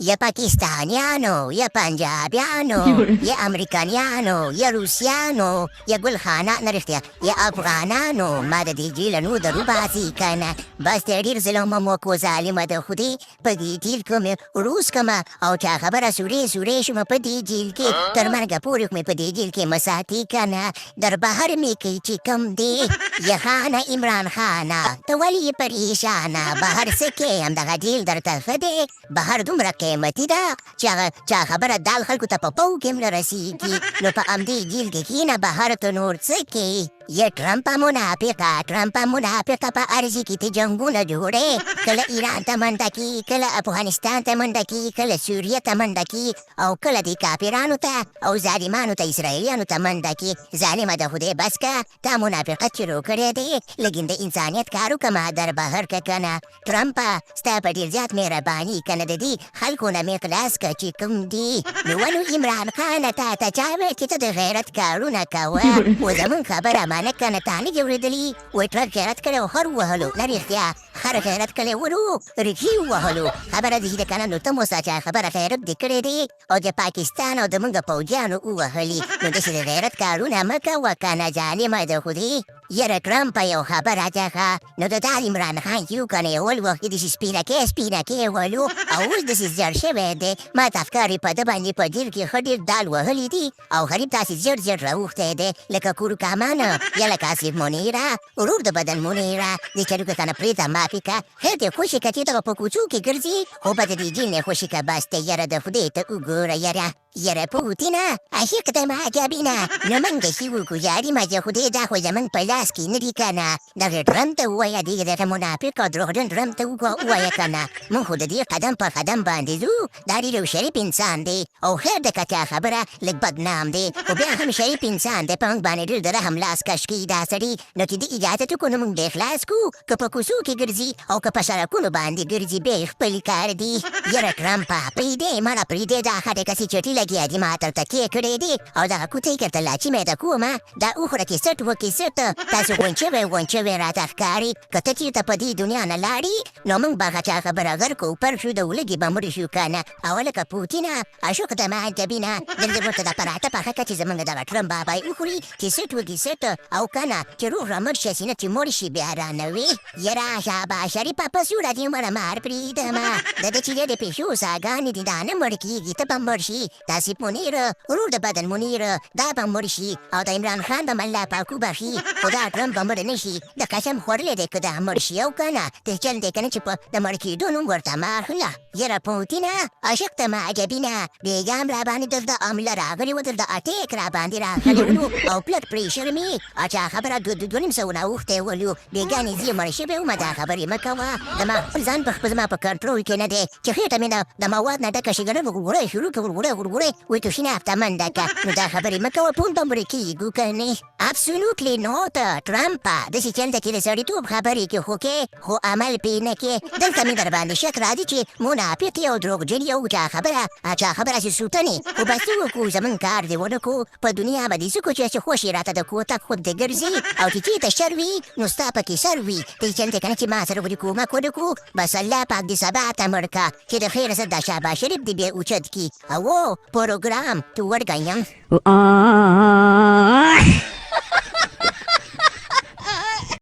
یا پاکستانیانو یا پنجابیانو یا امریکانیانو یا روسیانو یا ګلخانه نه رښتیا یا افغانانو ما د دې جیله نو درو باسي که نه بس دی ډېر ظلمه مو کو ظالمه د خدای په دې جیل کې مې روز کمه او چا خبره سورې شومه په دې جیل کې تر مرګه پورې خو مې په دې جیل کې مساتي که نه در بهر مې کوي چې کم دی یا خانه عمران خانه ته ولې پریشانه بهر څه کې همدغه جیل درته ښه دی بهر دومره قیمتي ده چې هغه چا خبره دال خلکو ته په پو کې هم نه رسېږي نو په همدې جیل کې کښېنه بهر ته نور څه کې یا ټرمپه منافقه په ارضي کې ته جنګونه جوړې کله ایران ته منډه کي کله افغانستان ته منډه کي کله سوریې ته منډه کي او کله دې کافرانو ته او ظالمانو ته اسرائیلیانو ته منډه کي ظالمه د خدای بس که تا منافقت شروع کړی دی لږ د انسانیت کار وکړه در بهر که که نه ټرمپه ستا په ډېر زیات مهرباني که نه د دې خلکو نه مې خلاص که چې کوم دي نو ولو عمران خانه تا ته چا ویل چې ته د غیرت کارونه کوه و زمونږ خبره منه که نه تا نه دي اورېدلي وایي ټرمپ غیرت کړی او خر ووهلو نه رښتیا خر غیرت کړی ولو ریښې ووهلو خبره دي چې کنه نو ته مو ساچا خبره غیرت دې کړی دی او د پاکستان او د موږ پوځیانو ووهلي نو داسې د غیرت کارونه مه کوه که نه ظالمه د خدای یاره ټرمپه یو خبره ده ښه نو د دا عمران خان چې و که نه اول وخت کې داسې سپینکۍ ولو او اوس داسې زیړ شوی دی ما ته افکار یې په ده باندې په جیل کې ښه ډېر دال وهلي دي او غریب داسې زیړ راوښتی دی لکه کورکامان یا لکه آصف منیره ورور د بدن منیره دې چلو که که نه پرېږده معافي که خیر دې خوشې که چې دغه په کوڅو کې ګرځي خو به د دې جیل نه خوشې که بس دی یاره د خدای ته وګوره یاره پوتینه عاشق د معجبینه نو موږ داسې وګوزاریم چې خدای دا خو زموږ په لاس کې نه دي که نه دغه ټرمپ ته ووایه دې درته منافق او دروغجن ټرمپ ته ووایه که نه موږ خو د دې قدم په قدم باندې ځو دا ډېر یو شریف انسان دی او خیر د که چا خبره لږ بدنام دی خو بیا هم شریف انسان دی په موږ باندې ډېر د رحم لاس کش کوي دا سړي نو چې د اجازت وکړو نو موږ دې خلاص کړو که په کوڅو کې ګرځي او که په سړکونو باندې ګرځي بیا یې خپل کار دی یاره ټرمپه پرېږدې مړه پرېږدې دا خټکسې چټي لګیا دي ما ترته کې کړی دی او دغه کوټۍ درته لاچي مې د کومه دا وخوره کیسټ وکیسټ تاسو غونچوې راته ښکاري که ته چېرته په دې دنیا نه لاړې نو موږ به هغه چا خبره غر کوو پر شو د ولږې به مړ شو که نه او لکه پوتینه عاشق د معجبینه دلته ورته د پراټه پخه که چې زموږ دغه ټرمپ بابا یې وخوري کیسټ وکیسټ او که نه چې روغ رمړ شي سینه چې مړ شي بیا رانوي یاره شابه شریفه په سوره دې مړه مار پرېږدمه د ده چې د پیشو ساګانې دي دا نه مړ کېږي ته به مړ شي داسې منیر ورور د بدن منیر دا به مړ شي او د عمران خان به الله پاک وبخي خو دا ټرمپ به مړ نه شي د قسم خوړلی دی که دا مړ شي او که نه د چل دی که نه چې په د مړ کېدو نوم ورته مه اخله یاره پوتینه عاشق ته معجبینه بېګا هم راباندې دلته عمله راغلې وه دلته اټیک راباندې راغلی ولو او بلډ پرېشر مې اچا خبره دوه نیم سوه راوښتی ولو بېګا نږدې مړ شوی ومه دا خبرې مه کوه زما خپل ځان زما په کنټرول کې نه دی چې خېټه مې د مواد نه ډکه شګره ورغوړی شروع کړه ورغوړی وایي توشینه هفته منډه که نو دا خبرې مه کوه پون به مړه کېږو که نه ابسولوټلی نوت ټرمپه داسې چل ده چې د سړیتوب خبرې کې خو کې خو عمل پې نه کې دلته مې در باندې شک راځي چې منافق یې او دروغجن یې او چا خبره چې سوتنې خو بس څه وکړو زموږ کار دې ونه کړو په دنیا به دې څه کړو چې خوښ یې راته د کوتک خود دې ګرځي او چې چېرته شر وي نو ستا پکې سر وي دې چل دی که نه چې ما سره ولي کومک ونه کړو بس الله پاک دې سبا ته مړ که چې د خیره سره دا شهباز شریف دې بیا اوچت کړي او پروګرام تو ورګایم